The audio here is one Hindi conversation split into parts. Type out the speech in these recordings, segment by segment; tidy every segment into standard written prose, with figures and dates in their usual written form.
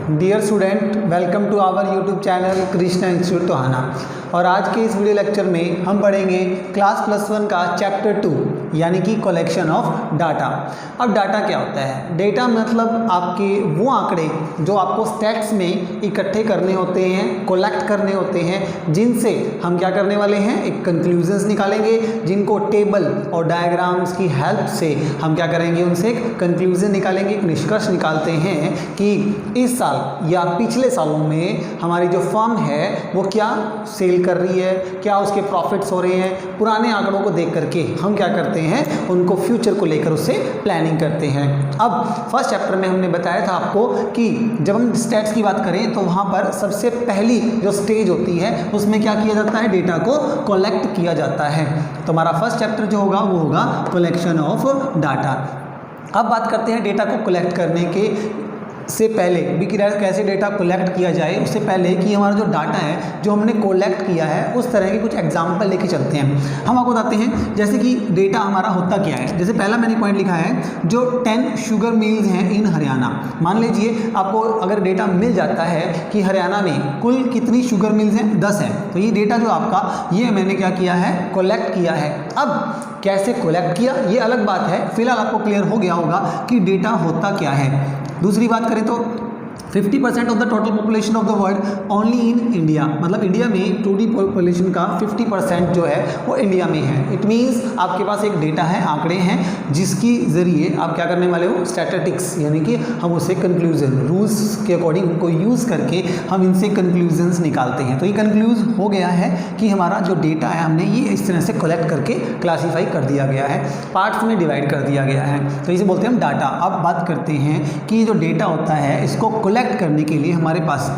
Dear student, welcome to our YouTube channel Krishna Institute Tohana. और आज के इस वीडियो लेक्चर में हम पढ़ेंगे क्लास +1 का चैप्टर 2 यानी कि कलेक्शन ऑफ डाटा। अब डाटा क्या होता है? डेटा मतलब आपके वो आंकड़े जो आपको स्टैट्स में इकट्ठे करने होते हैं, कलेक्ट करने होते हैं, जिनसे हम क्या करने वाले हैं, एक कंक्लूजन्स निकालेंगे, जिनको टेबल और डायग्राम्स की हेल्प से हम क्या करेंगे, उनसे एक कंक्लूजन निकालेंगे, एक निष्कर्ष निकालते हैं कि इस साल या पिछले सालों में हमारी जो फर्म है वो क्या सेल कर रही है, क्या उसके प्रॉफिट्स हो रहे हैं। पुराने आंकड़ों को देख करके हम क्या करते हैं, उनको फ्यूचर को लेकर उससे प्लानिंग करते हैं। अब फर्स्ट चैप्टर में हमने बताया था आपको कि जब हम स्टैट्स की बात करें तो वहाँ पर सबसे पहली जो स्टेज होती है उसमें क्या किया जाता है, डेटा को कलेक्ट किया जाता है। तो हमारा फर्स्ट चैप्टर जो होगा वो होगा कलेक्शन ऑफ डाटा। अब बात करते हैं डेटा को कलेक्ट करने के से पहले भी कि कैसे डेटा कलेक्ट किया जाए। उससे पहले कि हमारा जो डाटा है जो हमने कलेक्ट किया है उस तरह के कुछ एग्जाम्पल लेके चलते हैं। हम आपको बताते हैं जैसे कि डेटा हमारा होता क्या है। जैसे पहला मैंने पॉइंट लिखा है जो 10 शुगर मिल्स हैं इन हरियाणा। मान लीजिए आपको अगर डेटा मिल जाता है कि हरियाणा में कुल कितनी शुगर मिल्स हैं, 10 हैं, तो ये डेटा जो आपका ये मैंने क्या किया है, कलेक्ट किया है। अब कैसे कलेक्ट किया ये अलग बात है, फिलहाल आपको क्लियर हो गया होगा कि डेटा होता क्या है। दूसरी बात करें तो 50% of the total population of the world only in India, मतलब इंडिया में टोटल पॉपुलेशन का 50% जो है वो इंडिया में है। इट मीन्स आपके पास एक डेटा है, आंकड़े हैं, जिसकी ज़रिए आप क्या करने वाले हो, स्टैटिस्टिक्स, यानी कि हम उसे कंक्लूजन रूल्स के अकॉर्डिंग उनको यूज़ करके हम इनसे कंक्लूजन्स निकालते हैं। तो ये कंक्लूज हो गया है कि हमारा जो डेटा है हमने ये इस तरह से कलेक्ट करके क्लासीफाई कर दिया गया है, पार्ट्स में डिवाइड कर दिया गया है। तो इसे बोलते हैं हम डाटा। अब बात करते हैं कि जो डेटा होता है इसको कलेक्ट करने के लिए हमारे पास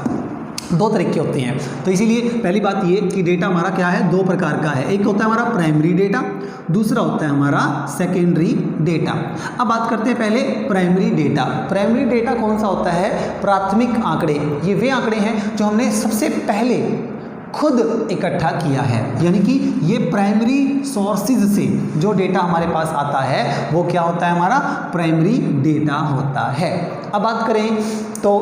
दो तरीके होते हैं। तो इसीलिए पहली बात ये कि डेटा हमारा क्या है, दो प्रकार का है। एक होता है हमारा प्राइमरी डेटा, दूसरा होता है हमारा सेकेंडरी डेटा। अब बात करते हैं पहले प्राइमरी डेटा। प्राइमरी डेटा कौन सा होता है, प्राथमिक आंकड़े। ये वे आंकड़े हैं जो हमने सबसे पहले खुद इकट्ठा किया है, यानी कि ये प्राइमरी सोर्सेज से जो डेटा हमारे पास आता है वो क्या होता है, हमारा प्राइमरी डेटा होता है। अब बात करें तो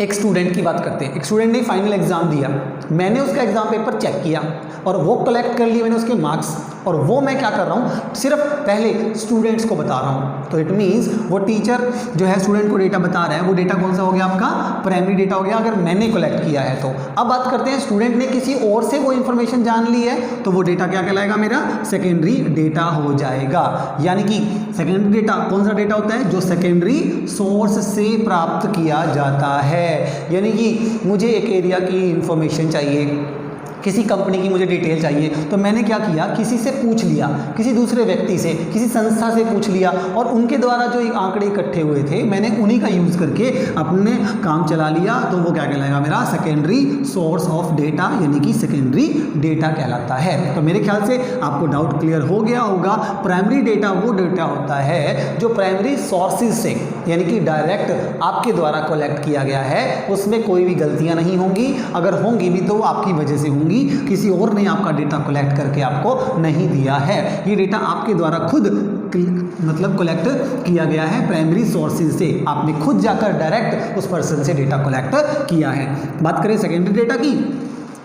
एक स्टूडेंट की बात करते हैं। एक स्टूडेंट ने फाइनल एग्जाम दिया, मैंने उसका एग्जाम पेपर चेक किया और वो कलेक्ट कर लिए मैंने उसके मार्क्स, और वो मैं क्या कर रहा हूँ, सिर्फ पहले स्टूडेंट्स को बता रहा हूँ। तो इट मीन्स वो टीचर जो है स्टूडेंट को डेटा बता रहा है, वो डेटा कौन सा हो गया, आपका प्राइमरी डेटा हो गया, अगर मैंने कलेक्ट किया है तो। अब बात करते हैं स्टूडेंट ने किसी और से वो इन्फॉर्मेशन जान ली है तो वो डेटा क्या कहलाएगा, मेरा सेकेंडरी डेटा हो जाएगा। यानी कि सेकेंडरी डेटा कौन सा डेटा होता है, जो सेकेंडरी सोर्स से प्राप्त किया जाता है। यानी कि मुझे एक एरिया की इंफॉर्मेशन चाहिए, किसी कंपनी की मुझे डिटेल चाहिए, तो मैंने क्या किया, किसी से पूछ लिया, किसी दूसरे व्यक्ति से, किसी संस्था से पूछ लिया, और उनके द्वारा जो आंकड़े इकट्ठे हुए थे मैंने उन्हीं का यूज़ करके अपने काम चला लिया। तो वो क्या कहलाएगा, मेरा सेकेंडरी सोर्स ऑफ डेटा, यानी कि सेकेंडरी डेटा कहलाता है। तो मेरे ख्याल से आपको डाउट क्लियर हो गया होगा। प्राइमरी डेटा वो डेटा होता है जो प्राइमरी सोर्सेज से, यानी कि डायरेक्ट आपके द्वारा कलेक्ट किया गया है, उसमें कोई भी गलतियाँ नहीं होंगी, अगर होंगी भी तो वो आपकी वजह से होंगी, किसी और ने आपका डेटा कलेक्ट करके आपको नहीं दिया है। ये डेटा आपके द्वारा खुद मतलब कलेक्ट किया गया है प्राइमरी सोर्सेज से, आपने खुद जाकर डायरेक्ट उस पर्सन से डेटा कलेक्ट किया है। बात करें सेकेंडरी डेटा की,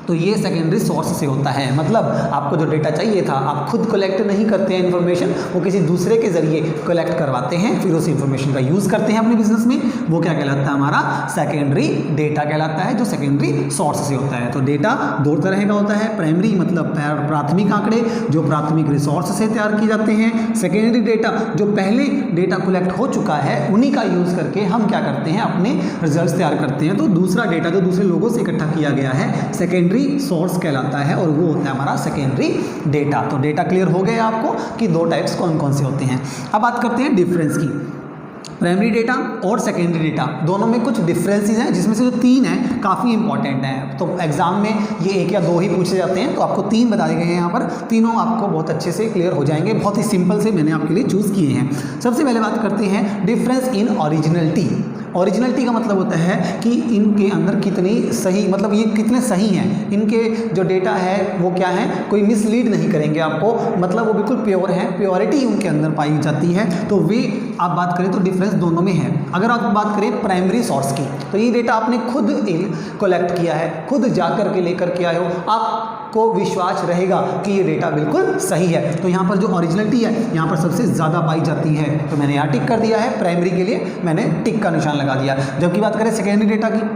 तो ये सेकेंडरी सोर्स से होता है, मतलब आपको जो डेटा चाहिए था आप खुद कलेक्ट नहीं करते हैं इन्फॉर्मेशन, वो किसी दूसरे के जरिए कलेक्ट करवाते हैं, फिर उस इन्फॉर्मेशन का यूज़ करते हैं अपने बिजनेस में। वो क्या कहलाता है, हमारा सेकेंडरी डेटा कहलाता है, जो सेकेंडरी सोर्स से होता है। तो डेटा दो तरह का होता है, प्राइमरी मतलब प्राथमिक आंकड़े जो प्राथमिक रिसोर्स से तैयार किए जाते हैं, सेकेंडरी डेटा जो पहले डेटा कलेक्ट हो चुका है उन्हीं का यूज़ करके हम क्या करते हैं, अपने रिजल्ट तैयार करते हैं। तो दूसरा डेटा जो दूसरे लोगों से इकट्ठा किया गया है सेकेंडरी सोर्स कहलाता है, और वो होता है हमारा सेकेंडरी डेटा। तो डेटा क्लियर हो गया आपको कि दो टाइप्स कौन कौन से होते हैं। अब बात करते हैं डिफरेंस की। प्राइमरी डेटा और सेकेंडरी डेटा दोनों में कुछ डिफरेंसेस हैं, जिसमें से जो तीन हैं काफ़ी इंपॉर्टेंट हैं। तो एग्जाम में ये एक या दो ही पूछे जाते हैं, तो आपको तीन बता दिए गए हैं यहाँ पर, तीनों आपको बहुत अच्छे से क्लियर हो जाएंगे। बहुत ही सिंपल से मैंने आपके लिए चूज़ किए हैं। सबसे पहले बात करते हैं डिफरेंस इन ओरिजिनलिटी। ओरिजिनलिटी का मतलब होता है कि इनके अंदर कितनी सही, मतलब ये कितने सही हैं, इनके जो डेटा है वो क्या है, कोई मिसलीड नहीं करेंगे आपको, मतलब वो बिल्कुल प्योर हैं, प्योरिटी उनके अंदर पाई जाती है। तो वे आप बात करें तो डिफरेंस दोनों में है। अगर आप बात करें प्राइमरी सोर्स की, तो ये डेटा आपने खुद कलेक्ट किया है, खुद जा कर के लेकर के आए हो, आपको विश्वास रहेगा कि ये डेटा बिल्कुल सही है। तो यहाँ पर जो ओरिजिनलिटी है यहाँ पर सबसे ज़्यादा पाई जाती है, तो मैंने यहाँ टिक कर दिया है। प्राइमरी के लिए मैंने टिक का निशान लगा दिया। जबकि बात करें सेकेंडरी डेटा की,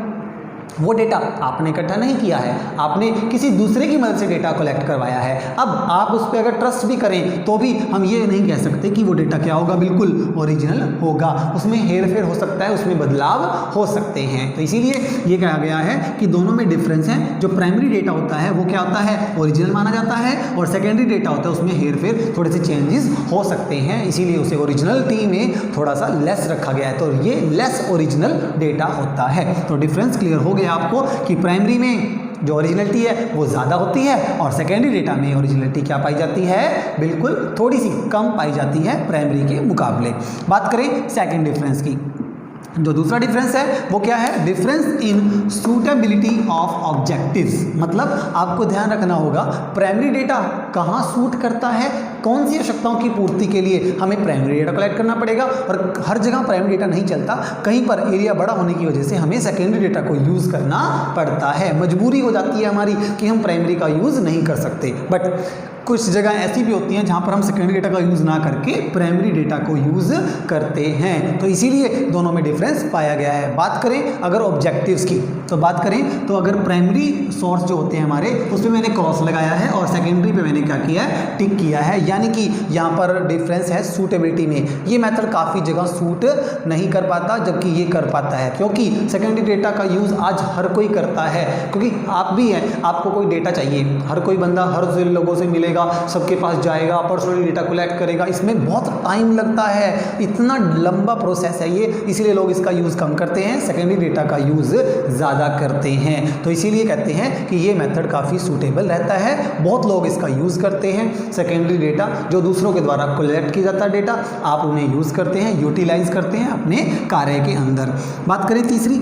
वो डेटा आपने इकट्ठा नहीं किया है, आपने किसी दूसरे की मदद से डेटा कलेक्ट करवाया है। अब आप उस पर अगर ट्रस्ट भी करें तो भी हम ये नहीं कह सकते कि वो डेटा क्या होगा, बिल्कुल ओरिजिनल होगा। उसमें हेर फेर हो सकता है, उसमें बदलाव हो सकते हैं। तो इसीलिए ये कहा गया है कि दोनों में डिफरेंस है। जो प्राइमरी डेटा होता है वो क्या होता है, ओरिजिनल माना जाता है, और सेकेंडरी डेटा होता है उसमें हेर फेर थोड़े से चेंजेस हो सकते हैं, इसीलिए उसे ओरिजिनलिटी में थोड़ा सा लेस रखा गया है। तो ये लेस ओरिजिनल डेटा होता है। तो डिफरेंस क्लियर हो गया आपको कि प्राइमरी में जो ओरिजिनलिटी है वो ज़्यादा होती है, और सेकेंडरी डेटा में ओरिजिनलिटी क्या पाई जाती है, बिल्कुल थोड़ी सी कम पाई जाती है प्राइमरी के मुकाबले। बात करें सेकेंड डिफरेंस की, जो दूसरा डिफरेंस है वो क्या है, difference in suitability of objectives. मतलब आपको ध्यान रखना होगा प्राइमरी डेटा कहाँ सूट करता है, कौन सी आवश्यकताओं की पूर्ति के लिए हमें प्राइमरी डेटा कलेक्ट करना पड़ेगा, और हर जगह प्राइमरी डेटा नहीं चलता, कहीं पर एरिया बड़ा होने की वजह से हमें सेकेंडरी डेटा को यूज़ करना पड़ता है। मजबूरी हो जाती है हमारी कि हम प्राइमरी का यूज़ नहीं कर सकते, बट कुछ जगह ऐसी भी होती हैं जहाँ पर हम सेकेंडरी डेटा का यूज़ ना करके प्राइमरी डेटा को यूज़ करते हैं। तो इसीलिए दोनों में डिफरेंस पाया गया है। बात करें अगर ऑब्जेक्टिव्स की, तो बात करें तो अगर प्राइमरी सोर्स जो होते हैं हमारे, उस पर मैंने क्रॉस लगाया है और सेकेंडरी पे मैंने क्या किया है, टिक किया है। यानी कि यहाँ पर डिफरेंस है सूटेबिलिटी में। ये मेथड काफ़ी जगह सूट नहीं कर पाता, जबकि ये कर पाता है, क्योंकि सेकेंडरी डेटा का यूज़ आज हर कोई करता है। क्योंकि आप भी हैं, आपको कोई डेटा चाहिए, हर कोई बंदा हर लोगों से मिलेगा, सबके पास जाएगा, पर्सनली डेटा कलेक्ट करेगा, इसमें बहुत टाइम लगता है, इतना लंबा प्रोसेस है ये, इसीलिए लोग इसका यूज़ कम करते हैं, सेकेंडरी डेटा का यूज़ ज़्यादा करते हैं। तो इसीलिए कहते हैं कि ये मेथड काफ़ी सूटेबल रहता है, बहुत लोग इसका यूज़ करते हैं। सेकेंडरी डेटा जो दूसरों के द्वारा कलेक्ट किया जाता है डेटा, आप उन्हें यूज़ करते हैं, यूटिलाइज करते हैं अपने कार्य के अंदर। बात करें तीसरी,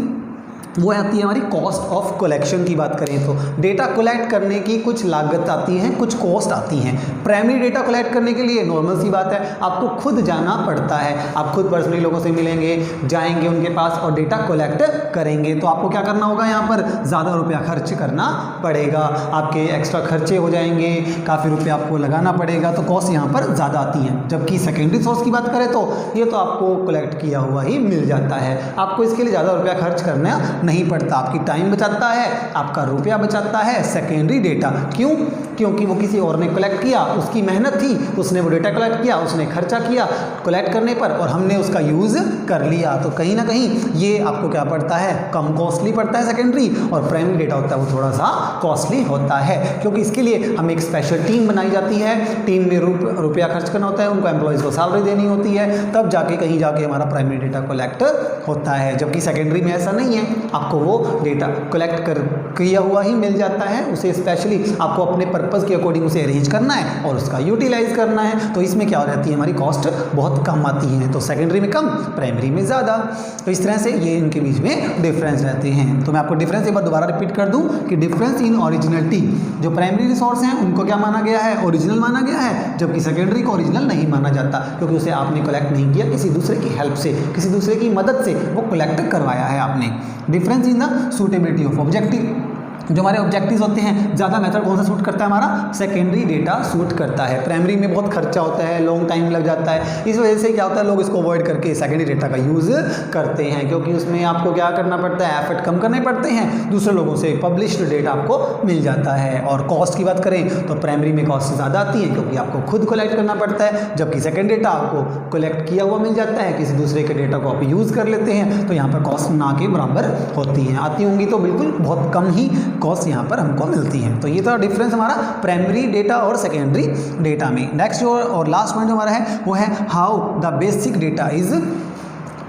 वो आती है हमारी कॉस्ट ऑफ कलेक्शन की। बात करें तो डेटा कलेक्ट करने की कुछ लागत आती है, कुछ कॉस्ट आती हैं। प्राइमरी डेटा कलेक्ट करने के लिए नॉर्मल सी बात है, आपको खुद जाना पड़ता है, आप खुद पर्सनली लोगों से मिलेंगे, जाएंगे उनके पास और डेटा कलेक्ट करेंगे। तो आपको क्या करना होगा, यहाँ पर ज़्यादा रुपया खर्च करना पड़ेगा, आपके एक्स्ट्रा खर्चे हो जाएंगे, काफ़ी रुपये आपको लगाना पड़ेगा, तो कॉस्ट यहाँ पर ज़्यादा आती है। जबकि सेकेंडरी सोर्स की बात करें तो ये तो आपको कलेक्ट किया हुआ ही मिल जाता है, आपको इसके लिए ज़्यादा रुपया खर्च करना नहीं पड़ता, आपकी टाइम बचाता है, आपका रुपया बचाता है सेकेंडरी डेटा। क्यों? क्योंकि वो किसी और ने कलेक्ट किया, उसकी मेहनत थी, उसने वो डेटा कलेक्ट किया, उसने खर्चा किया कलेक्ट करने पर, और हमने उसका यूज़ कर लिया। तो कहीं ना कहीं ये आपको क्या पड़ता है, कम कॉस्टली पड़ता है सेकेंडरी, और प्राइमरी डेटा होता है वो थोड़ा सा कॉस्टली होता है, क्योंकि इसके लिए हमें एक स्पेशल टीम बनाई जाती है, टीम में रुपया खर्च करना होता है, उनको एम्प्लॉयज़ को सैलरी देनी होती है, तब जाके कहीं जाके हमारा प्राइमरी डेटा कलेक्ट होता है। जबकि सेकेंडरी में ऐसा नहीं है, आपको वो डेटा कलेक्ट कर किया हुआ ही मिल जाता है, उसे स्पेशली आपको अपने पर्पज़ के अकॉर्डिंग उसे अरेंज करना है और उसका यूटिलाइज करना है। तो इसमें क्या हो जाती है, हमारी कॉस्ट बहुत कम आती है, तो सेकेंडरी में कम, प्राइमरी में ज़्यादा। तो इस तरह से ये इनके बीच में डिफरेंस रहते हैं। तो मैं आपको डिफरेंस एक बार दोबारा रिपीट कर दूं कि डिफरेंस इन ओरिजिनलिटी, जो प्राइमरी रिसोर्स हैं उनको क्या माना गया है, ओरिजिनल माना गया है, जबकि सेकेंडरी को ओरिजिनल नहीं माना जाता, क्योंकि उसे आपने कलेक्ट नहीं किया, किसी दूसरे की हेल्प से, किसी दूसरे की मदद से वो कलेक्ट करवाया है आपने। Difference in the suitability of objective, जो हमारे ऑब्जेक्टिव्स होते हैं, ज़्यादा मेथड कौन सा सूट करता है, हमारा सेकेंडरी डेटा सूट करता है। प्राइमरी में बहुत खर्चा होता है, लॉन्ग टाइम लग जाता है, इस वजह से क्या होता है, लोग इसको अवॉइड करके सेकेंडरी डेटा का यूज़ करते हैं, क्योंकि उसमें आपको क्या करना पड़ता है, एफर्ट कम करने पड़ते हैं, दूसरे लोगों से पब्लिश्ड डेटा आपको मिल जाता है। और कॉस्ट की बात करें तो प्राइमरी में कॉस्ट ज़्यादा आती है, क्योंकि आपको खुद कलेक्ट करना पड़ता है, जबकि सेकेंड डेटा आपको कलेक्ट किया हुआ मिल जाता है, किसी दूसरे के डेटा को आप यूज़ कर लेते हैं, तो यहाँ पर कॉस्ट ना के बराबर होती हैं, आती होंगी तो बिल्कुल बहुत कम ही कॉस्ट यहाँ पर को मिलती है। तो ये तो डिफरेंस हमारा प्राइमरी डेटा और सेकेंडरी डेटा में। नेक्स्ट और लास्ट पॉइंट हमारा है वो है how the basic data is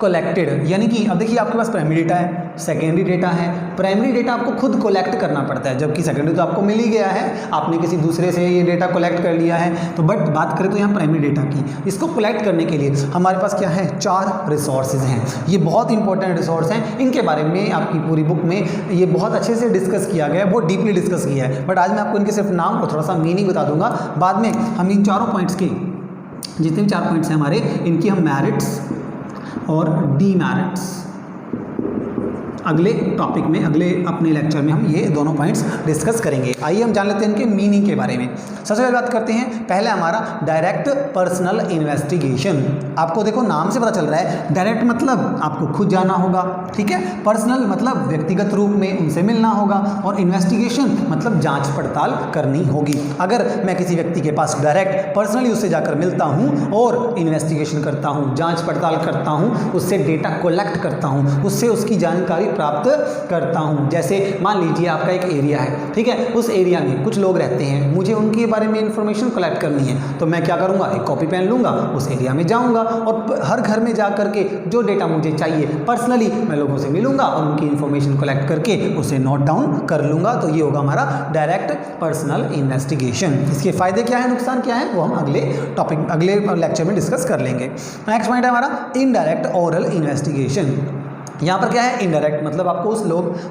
collected. यानी कि अब देखिए आपके पास प्राइमरी डेटा है, सेकेंडरी डेटा है। प्राइमरी डेटा आपको खुद कलेक्ट करना पड़ता है, जबकि सेकेंडरी तो आपको मिल ही गया है, आपने किसी दूसरे से ये डेटा कलेक्ट कर लिया है। तो बट बात करें तो यहाँ प्राइमरी डेटा की, इसको कलेक्ट करने के लिए हमारे पास क्या है, 4 रिसोर्सेज हैं। ये बहुत इंपॉर्टेंट रिसोर्स हैं, इनके बारे में आपकी पूरी बुक में ये बहुत अच्छे से डिस्कस किया गया है, बहुत डीपली डिस्कस किया है। बट आज मैं आपको इनके सिर्फ नाम और थोड़ा सा मीनिंग बता दूंगा, बाद में हम इन चारों पॉइंट्स के जितने भी 4 पॉइंट्स हैं हमारे, इनकी हम मेरिट्स, और डीमेरिट्स। अगले टॉपिक में, अगले अपने लेक्चर में हम ये दोनों पॉइंट्स डिस्कस करेंगे। आइए हम जान लेते हैं इनके मीनिंग के बारे में। सबसे पहले बात करते हैं, पहले हमारा डायरेक्ट पर्सनल इन्वेस्टिगेशन। आपको देखो नाम से पता चल रहा है, डायरेक्ट मतलब आपको खुद जाना होगा, ठीक है। पर्सनल मतलब व्यक्तिगत रूप में उनसे मिलना होगा, और इन्वेस्टिगेशन मतलब जांच पड़ताल करनी होगी। अगर मैं किसी व्यक्ति के पास डायरेक्ट पर्सनली उससे जाकर मिलता हूँ और इन्वेस्टिगेशन करता हूँ, जांच पड़ताल करता हूँ, उससे डेटा कलेक्ट करता हूँ, उससे उसकी जानकारी प्राप्त करता हूं। जैसे मान लीजिए आपका एक एरिया है, ठीक है, उस एरिया में कुछ लोग रहते हैं, मुझे उनके बारे में इंफॉर्मेशन कलेक्ट करनी है, तो मैं क्या करूंगा, एक कॉपी पेन लूंगा, उस एरिया में जाऊंगा और हर घर में जा करके जो डेटा मुझे चाहिए पर्सनली मैं लोगों से मिलूंगा और उनकी इंफॉर्मेशन कलेक्ट करके उसे नोट डाउन कर लूंगा। तो ये होगा हमारा डायरेक्ट पर्सनल इन्वेस्टिगेशन। इसके फायदे क्या है, नुकसान क्या है, वो हम अगले टॉपिक, अगले लेक्चर में डिस्कस कर लेंगे। नेक्स्ट पॉइंट है हमारा इनडायरेक्ट ओरल इन्वेस्टिगेशन। यहाँ पर क्या है, इनडायरेक्ट मतलब आपको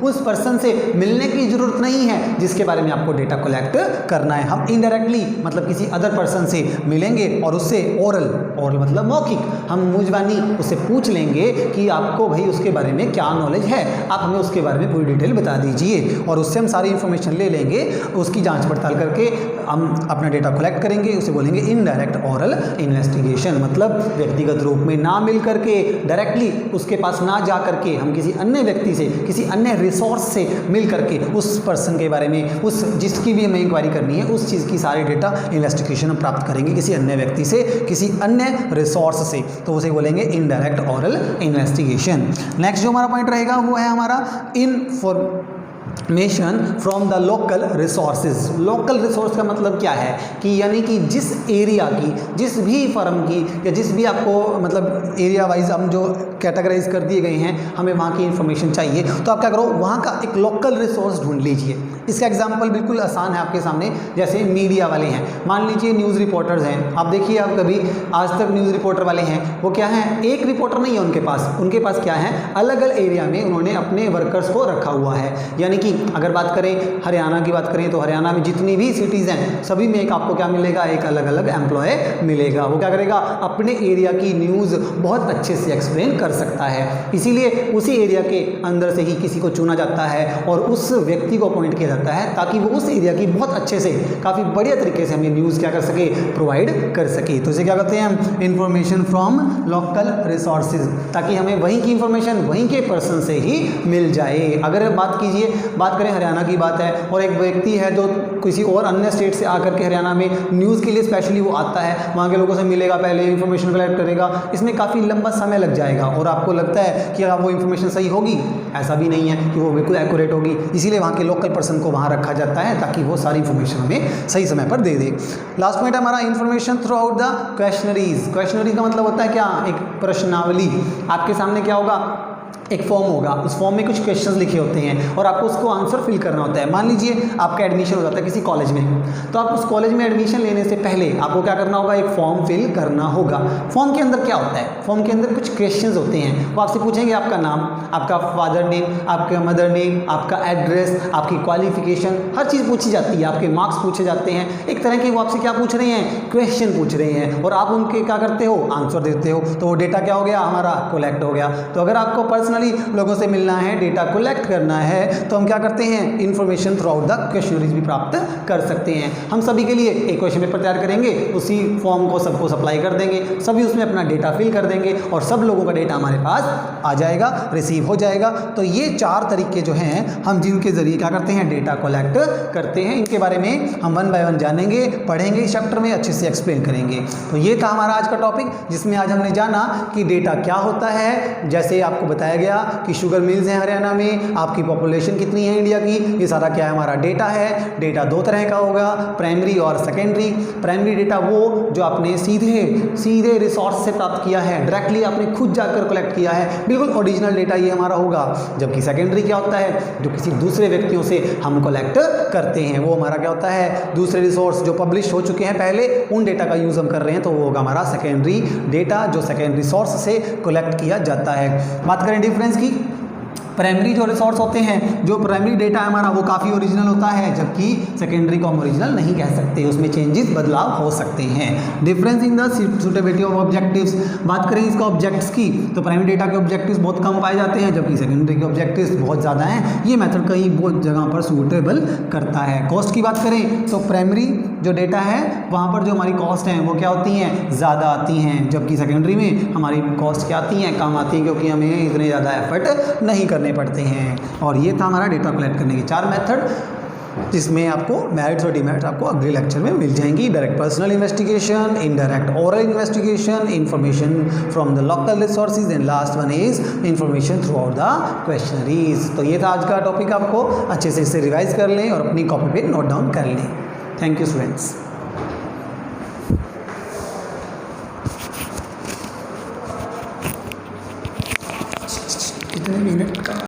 उस पर्सन से मिलने की जरूरत नहीं है जिसके बारे में आपको डेटा कलेक्ट करना है। हम इनडायरेक्टली मतलब किसी अदर पर्सन से मिलेंगे और उससे ओरल मतलब मौखिक, हम मुंजबानी उससे पूछ लेंगे कि आपको भाई उसके बारे में क्या नॉलेज है, आप हमें उसके बारे में पूरी डिटेल बता दीजिए, और उससे हम सारी इन्फॉर्मेशन ले लेंगे, उसकी जाँच पड़ताल करके हम अपना डेटा कलेक्ट करेंगे। उसे बोलेंगे इनडायरेक्ट ओरल इन्वेस्टिगेशन। मतलब व्यक्तिगत रूप में ना मिल करके, डायरेक्टली उसके पास ना जा करके, हम किसी अन्य व्यक्ति से, किसी अन्य रिसोर्स से मिल करके उस पर्सन के बारे में, उस जिसकी भी हमें इंक्वायरी करनी है, उस चीज़ की सारी डेटा इन्वेस्टिगेशन प्राप्त करेंगे किसी अन्य व्यक्ति से, किसी अन्य रिसोर्स से, तो उसे बोलेंगे इनडायरेक्ट ओरल इन्वेस्टिगेशन। नेक्स्ट जो हमारा पॉइंट रहेगा वो है हमारा information from the local resources. Local resource का मतलब क्या है कि यानी कि जिस एरिया की, जिस भी फर्म की, या जिस भी आपको मतलब एरिया वाइज हम जो कैटेगराइज कर दिए गए हैं, हमें वहाँ की इन्फॉर्मेशन चाहिए, तो आप क्या करो, वहाँ का एक लोकल रिसोर्स ढूंढ लीजिए। इसका एग्जांपल बिल्कुल आसान है आपके सामने, जैसे मीडिया वाले हैं, मान लीजिए न्यूज़ रिपोर्टर्स हैं। आप देखिए, आप कभी आज तक न्यूज़ रिपोर्टर वाले हैं, वो क्या है, एक रिपोर्टर नहीं है उनके पास क्या है, अलग अलग एरिया में उन्होंने अपने वर्कर्स को रखा हुआ है। यानी कि अगर बात करें हरियाणा की बात करें, तो हरियाणा में जितनी भी सिटीज़ हैं सभी में एक आपको क्या मिलेगा, एक अलग अलग एम्प्लॉय मिलेगा। वो क्या करेगा, अपने एरिया की न्यूज़ बहुत अच्छे से एक्सप्लेन कर सकता है। इसीलिए उसी एरिया के अंदर से ही किसी को चुना जाता है और उस व्यक्ति को अपॉइंट किया जाता है, ताकि वो उस एरिया की बहुत अच्छे से, काफ़ी बढ़िया तरीके से हमें न्यूज़ क्या कर सके, प्रोवाइड कर सके। तो इसे क्या कहते हैं, इंफॉर्मेशन फ्रॉम लोकल रिसोर्सेज, ताकि हमें वहीं की इंफॉर्मेशन वहीं के पर्सन से ही मिल जाए। अगर बात करें हरियाणा की बात है, और एक व्यक्ति है जो किसी और अन्य स्टेट से आकर के हरियाणा में न्यूज़ के लिए स्पेशली वो आता है, वहाँ के लोगों से मिलेगा, पहले इन्फॉर्मेशन कलेक्ट करेगा, इसमें काफ़ी लंबा समय लग जाएगा, और आपको लगता है कि वो इन्फॉर्मेशन सही होगी, ऐसा भी नहीं है कि वो बिल्कुल एक्यूरेट होगी। इसीलिए वहाँ के लोकल पर्सन को वहाँ रखा जाता है ताकि वो सारी इन्फॉर्मेशन हमें सही समय पर दे दे। लास्ट पॉइंट हमारा information through out the questionnaires. Questionnaire का मतलब होता है क्या, एक प्रश्नावली। आपके सामने क्या होगा, एक फॉर्म होगा, उस फॉर्म में कुछ क्वेश्चंस लिखे होते हैं और आपको उसको आंसर फिल करना होता है। मान लीजिए आपका एडमिशन हो जाता है किसी कॉलेज में, तो आप उस कॉलेज में एडमिशन लेने से पहले आपको क्या करना होगा, एक फॉर्म फिल करना होगा। फॉर्म के अंदर क्या होता है, फॉर्म के अंदर कुछ क्वेश्चंस होते हैं। वो आपसे पूछेंगे आपका नाम, आपका फादर नेम, आपका मदर नेम, आपका एड्रेस, आपकी क्वालिफिकेशन, हर चीज़ पूछी जाती है, आपके मार्क्स पूछे जाते हैं। एक तरह के वो आपसे क्या पूछ रहे हैं, क्वेश्चन पूछ रहे हैं, और आप उनके क्या करते हो, आंसर देते हो। तो वो डेटा क्या हो गया, हमारा कलेक्ट हो गया। तो अगर आपको पर्सनली लोगों से मिलना है, डेटा कलेक्ट करना है, तो हम क्या करते हैं, information through out the questionnaires भी प्राप्त कर सकते हैं। हम सभी के लिए एक क्वेश्चन पेपर तैयार करेंगे, उसी फॉर्म को सबको सप्लाई कर देंगे, सभी उसमें अपना डेटा फिल कर देंगे और सब लोगों का डेटा हमारे पास आ जाएगा, रिसीव हो जाएगा। तो ये 4 तरीके जो हैं हम जिनके जरिए क्या करते हैं, डेटा कलेक्ट करते हैं। इनके बारे में हम 1 बाय 1 जानेंगे, पढ़ेंगे, इस चैप्टर में अच्छे से एक्सप्लेन करेंगे। तो ये था हमारा आज का टॉपिक, जिसमें आज हमने जाना कि डेटा क्या होता है। जैसे आपको बताया गया कि शुगर मिल्स हैं हरियाणा में, आपकी पॉपुलेशन कितनी है इंडिया की, ये सारा क्या है, हमारा डेटा है। डेटा 2 तरह का होगा, प्राइमरी और सेकेंडरी। प्राइमरी डेटा वो जो आपने सीधे रिसोर्स से प्राप्त किया है, डायरेक्टली आपने खुद जाकर कलेक्ट किया है, बिल्कुल ओरिजिनल डेटा ये हमारा होगा। जबकि सेकेंडरी क्या होता है, जो किसी दूसरे व्यक्तियों से हम कलेक्ट करते हैं, वो हमारा क्या होता है, दूसरे रिसोर्स जो पब्लिश हो चुके हैं पहले, उन डेटा का यूज़ हम कर रहे हैं, तो वो होगा हमारा सेकेंडरी डेटा, जो सेकेंडरी सोर्स से कलेक्ट किया जाता है। बात करें डिफरेंस की, प्राइमरी जो रिसोर्स होते हैं, जो प्राइमरी डेटा है हमारा वो काफ़ी ओरिजिनल होता है, जबकि सेकेंडरी को हम ओरिजिनल नहीं कह सकते, उसमें चेंजेस बदलाव हो सकते हैं। Difference in the suitability of objectives, बात करें इसका ऑब्जेक्ट्स की तो प्राइमरी डेटा के ऑब्जेक्टिव्स बहुत कम पाए जाते हैं, जबकि सेकेंडरी के ऑब्जेक्टिव्स बहुत ज़्यादा हैं। ये मेथड कई बहुत जगह पर सूटेबल करता है। कॉस्ट की बात करें तो प्राइमरी जो डेटा है वहाँ पर जो हमारी कॉस्ट हैं वो क्या होती हैं, ज़्यादा आती हैं, जबकि सेकेंडरी में हमारी कॉस्ट क्या आती हैं, कम आती हैं, क्योंकि हमें इतने ज़्यादा एफर्ट नहीं करने पड़ते हैं। और ये था हमारा डेटा कलेक्ट करने के 4 मेथड, जिसमें आपको मेरिट्स और डिमेरिट्स आपको अगले लेक्चर में मिल जाएंगी। Direct personal investigation, indirect oral investigation, information from the local resources, and last one is information through out the questionnaires. तो ये था आज का टॉपिक, आपको अच्छे से इसे रिवाइज कर लें और अपनी कॉपी पे नोट डाउन कर लें। Thank you students. कितने मिनट का